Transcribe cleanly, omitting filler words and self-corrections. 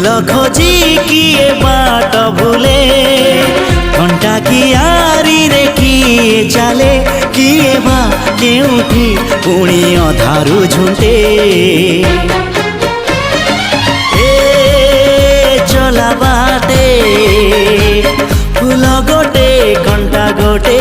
फूल खोजी किए बाट भूले घंटा कियारी रे किए चले किए बा केउठी पुणी अधारू झुंटे चला बाटे फूल गोटे घंटा गोटे।